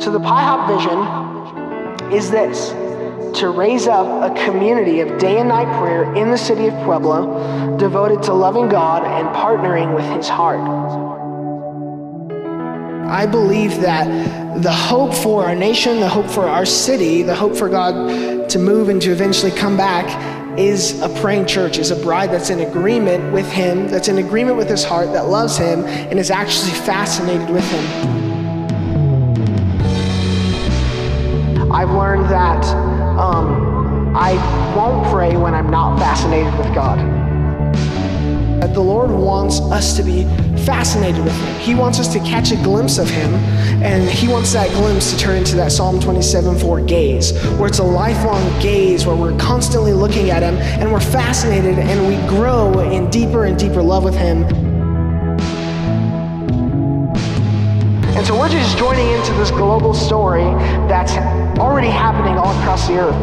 So the PIHOP vision is this: to raise up a community of day and night prayer in the city of Pueblo, devoted to loving God and partnering with His heart. I believe that the hope for our nation, the hope for our city, the hope for God to move and to eventually come back is a praying church, is a bride that's in agreement with Him, that's in agreement with His heart, that loves Him, and is actually fascinated with Him. I've learned that I won't pray when I'm not fascinated with God. That the Lord wants us to be fascinated with Him. He wants us to catch a glimpse of Him, and He wants that glimpse to turn into that Psalm 27:4 gaze, where it's a lifelong gaze, where we're constantly looking at Him, and we're fascinated, and we grow in deeper and deeper love with Him. And so we're just joining into this global story that's already happening all across the earth.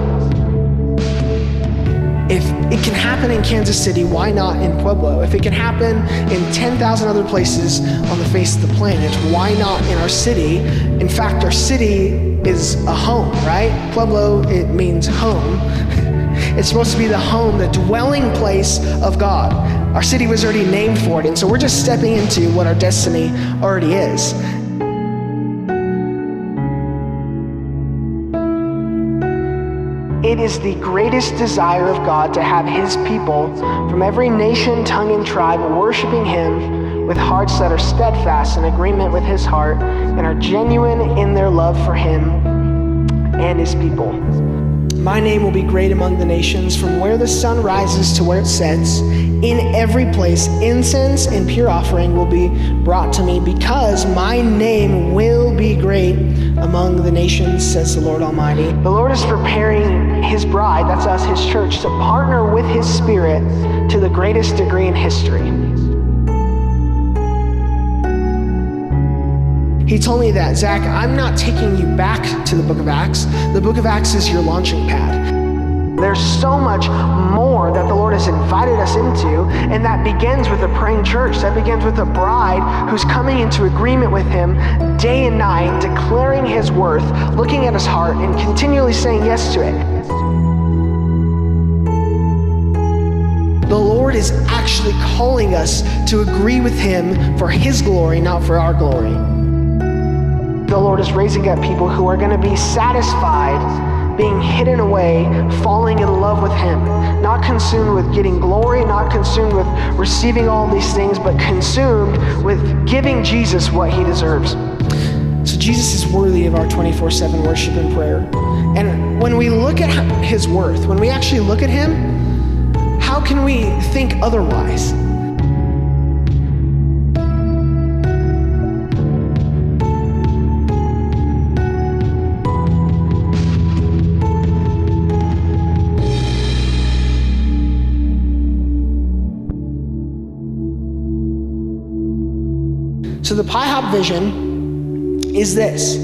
If it can happen in Kansas City, why not in Pueblo? If it can happen in 10,000 other places on the face of the planet, why not in our city? In fact, our city is a home, right? Pueblo, it means home. It's supposed to be the home, the dwelling place of God. Our city was already named for it, and so we're just stepping into what our destiny already is. It is the greatest desire of God to have His people from every nation, tongue, and tribe worshiping Him with hearts that are steadfast in agreement with His heart and are genuine in their love for Him and His people. My name will be great among the nations, from where the sun rises to where it sets. In every place, incense and pure offering will be brought to me, because my name will be great among the nations, says the Lord Almighty. The Lord is preparing His bride, that's us, His church, to partner with His Spirit to the greatest degree in history. He told me that, Zach, I'm not taking you back to the book of Acts. The book of Acts is your launching pad. There's so much more that the Lord has invited us into, and that begins with a praying church. That begins with a bride who's coming into agreement with Him day and night, declaring His worth, looking at His heart, and continually saying yes to it. The Lord is actually calling us to agree with Him for His glory, not for our glory. The Lord is raising up people who are going to be satisfied being hidden away, falling in love with Him, not consumed with getting glory, not consumed with receiving all these things, but consumed with giving Jesus what He deserves. So Jesus is worthy of our 24/7 worship and prayer. And when we look at His worth, when we actually look at Him, how can we think otherwise? So the PIHOP vision is this: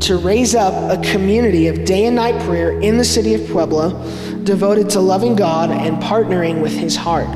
to raise up a community of day and night prayer in the city of Pueblo, devoted to loving God and partnering with His heart.